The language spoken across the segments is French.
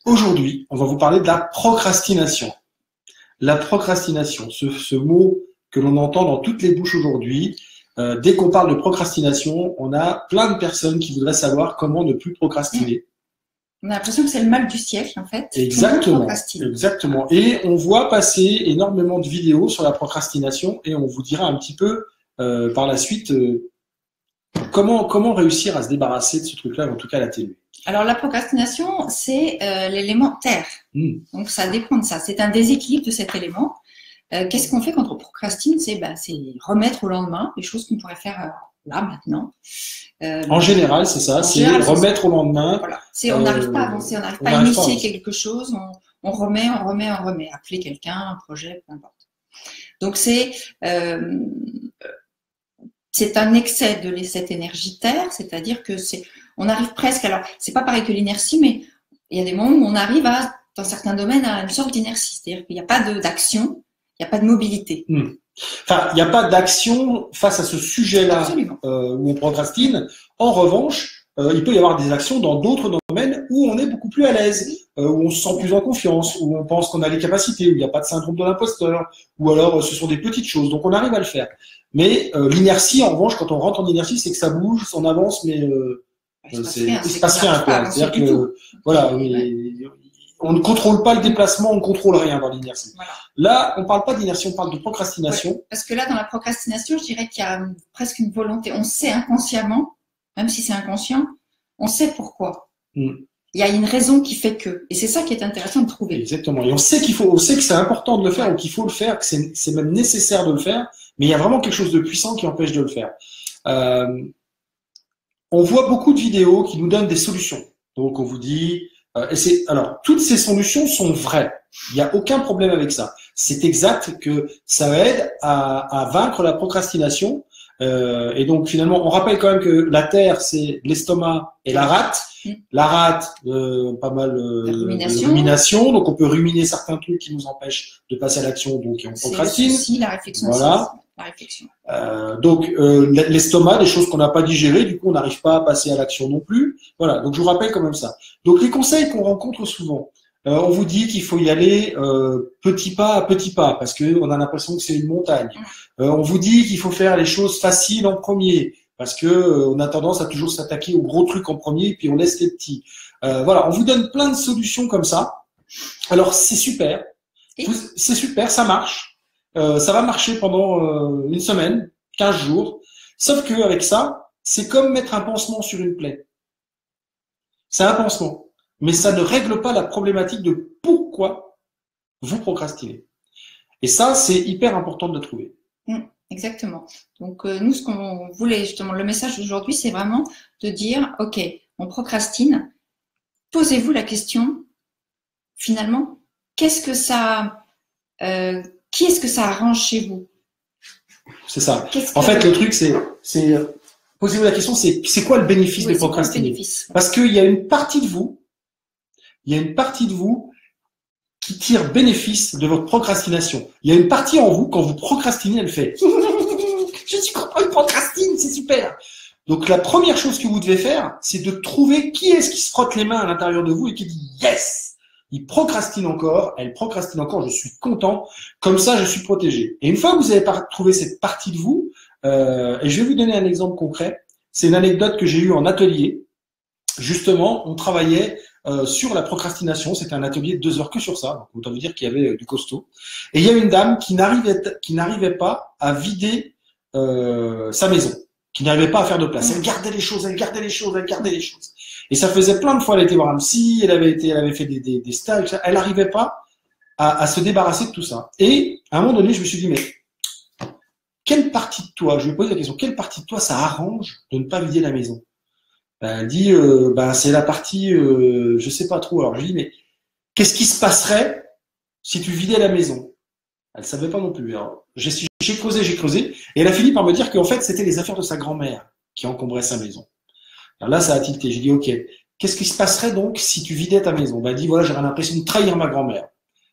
Aujourd'hui, on va vous parler de la procrastination. La procrastination, ce mot que l'on entend dans toutes les bouches aujourd'hui. Dès qu'on parle de procrastination, on a plein de personnes qui voudraient savoir comment ne plus procrastiner. On a l'impression que c'est le mal du siècle, en fait. Exactement, exactement. Et on voit passer énormément de vidéos sur la procrastination et on vous dira un petit peu par la suite comment réussir à se débarrasser de ce truc-là, en tout cas à l'atténuer. Alors, la procrastination, c'est l'élément terre. Donc, ça dépend de ça. C'est un déséquilibre de cet élément. Qu'est-ce qu'on fait quand on procrastine? C'est remettre au lendemain les choses qu'on pourrait faire là, maintenant. En général, c'est ça. C'est remettre au lendemain. Voilà. On n'arrive pas à avancer, on n'arrive pas à initier quelque chose. On remet. Appeler quelqu'un, un projet, peu importe. Donc, c'est un excès de cette énergie terre, c'est-à-dire que on arrive presque, alors c'est pas pareil que l'inertie, mais il y a des moments où on arrive dans certains domaines à une sorte d'inertie, c'est-à-dire qu'il n'y a pas d'action, il n'y a pas de mobilité. Enfin, il n'y a pas d'action face à ce sujet-là où on procrastine. En revanche, il peut y avoir des actions dans d'autres domaines où on est beaucoup plus à l'aise, où on se sent plus en confiance, où on pense qu'on a les capacités, où il n'y a pas de syndrome de l'imposteur, ou alors ce sont des petites choses. Donc on arrive à le faire. Mais l'inertie, en revanche, quand on rentre en inertie, c'est que ça bouge, on avance, mais il se passe rien. C'est-à-dire que voilà, on ne contrôle pas le déplacement, on ne contrôle rien dans l'inertie. Voilà. Là, on ne parle pas d'inertie, on parle de procrastination. Ouais, parce que là, dans la procrastination, je dirais qu'il y a presque une volonté. On sait inconsciemment, même si c'est inconscient, on sait pourquoi. Il y a une raison qui fait que. Et c'est ça qui est intéressant de trouver. Exactement. Et on sait que c'est important de le faire, ou qu'il faut le faire, que c'est même nécessaire de le faire, mais il y a vraiment quelque chose de puissant qui empêche de le faire. On voit beaucoup de vidéos qui nous donnent des solutions. Donc, on vous dit, alors, toutes ces solutions sont vraies. Il n'y a aucun problème avec ça. C'est exact que ça aide à vaincre la procrastination. Et donc, finalement, on rappelle quand même que la terre, c'est l'estomac et la rate. La rate, pas mal de rumination. Donc, on peut ruminer certains trucs qui nous empêchent de passer à l'action. Donc, on procrastine. C'est la réflexion. Voilà. La réflexion. Donc, l'estomac, des choses qu'on n'a pas digérées, du coup, on n'arrive pas à passer à l'action non plus. Voilà, donc je vous rappelle quand même ça. Donc, les conseils qu'on rencontre souvent, on vous dit qu'il faut y aller petit pas à petit pas, parce qu'on a l'impression que c'est une montagne. On vous dit qu'il faut faire les choses faciles en premier, parce que on a tendance à toujours s'attaquer aux gros trucs en premier, puis on laisse les petits. Voilà, on vous donne plein de solutions comme ça. Alors, c'est super. C'est super, ça marche. Ça va marcher pendant une semaine, 15 jours. Sauf qu'avec ça, c'est comme mettre un pansement sur une plaie. C'est un pansement. Mais ça ne règle pas la problématique de pourquoi vous procrastinez. Et ça, c'est hyper important de le trouver. Exactement. Donc, nous, ce qu'on voulait, justement, le message d'aujourd'hui, c'est vraiment de dire, OK, on procrastine. Posez-vous la question, finalement, qui est-ce que ça arrange chez vous? C'est ça. En fait, le truc, c'est posez-vous la question, c'est quoi le bénéfice de procrastiner? Parce qu'il y a une partie de vous, qui tire bénéfice de votre procrastination. Il y a une partie en vous, quand vous procrastinez, elle fait je suis content, il procrastine, c'est super. Donc la première chose que vous devez faire, c'est de trouver qui est-ce qui se frotte les mains à l'intérieur de vous et qui dit yes, il procrastine encore, elle procrastine encore, je suis content, comme ça je suis protégé. Et une fois que vous avez trouvé cette partie de vous, et je vais vous donner un exemple concret, c'est une anecdote que j'ai eue en atelier. Justement, on travaillait sur la procrastination, c'était un atelier de 2 heures que sur ça, donc autant vous dire qu'il y avait du costaud. Et il y a une dame qui n'arrivait pas à vider sa maison, qui n'arrivait pas à faire de place. Elle gardait les choses. Et ça faisait plein de fois, elle était voir un psy, elle avait fait des stages, elle n'arrivait pas à se débarrasser de tout ça. Et à un moment donné, je me suis dit, mais quelle partie de toi, je lui ai posé la question, quelle partie de toi ça arrange de ne pas vider la maison? Elle dit, c'est la partie, je sais pas trop. Alors je dis, mais qu'est-ce qui se passerait si tu vidais la maison? Elle savait pas non plus. Alors, j'ai creusé, et elle a fini par me dire qu'en fait, c'était les affaires de sa grand-mère qui encombraient sa maison. Alors là, ça a tilté. J'ai dit, ok, qu'est-ce qui se passerait donc si tu vidais ta maison? Elle dit, voilà, j'aurais l'impression de trahir ma grand-mère.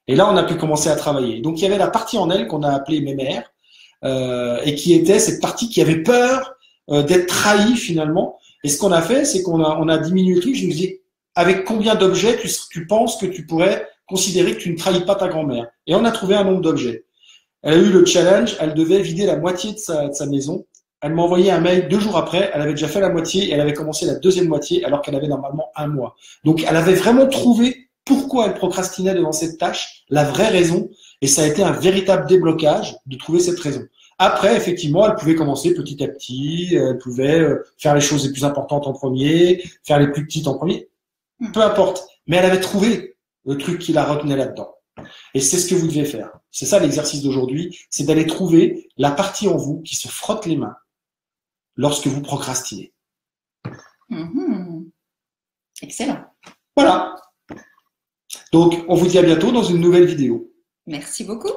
Et là, on a pu commencer à travailler. Donc, il y avait la partie en elle qu'on a appelée mémère, et qui était cette partie qui avait peur d'être trahie finalement. Et ce qu'on a fait, c'est qu'on a diminué le truc. Je me disais, avec combien d'objets tu penses que tu pourrais considérer que tu ne trahis pas ta grand-mère. Et on a trouvé un nombre d'objets. Elle a eu le challenge, elle devait vider la moitié de sa maison. Elle m'a envoyé un mail 2 jours après, elle avait déjà fait la moitié et elle avait commencé la deuxième moitié alors qu'elle avait normalement 1 mois. Donc elle avait vraiment trouvé pourquoi elle procrastinait devant cette tâche, la vraie raison, et ça a été un véritable déblocage de trouver cette raison. Après, effectivement, elle pouvait commencer petit à petit, elle pouvait faire les choses les plus importantes en premier, faire les plus petites en premier, peu importe. Mais elle avait trouvé le truc qui la retenait là-dedans. Et c'est ce que vous devez faire. C'est ça l'exercice d'aujourd'hui, c'est d'aller trouver la partie en vous qui se frotte les mains lorsque vous procrastinez. Excellent. Voilà. Donc, on vous dit à bientôt dans une nouvelle vidéo. Merci beaucoup.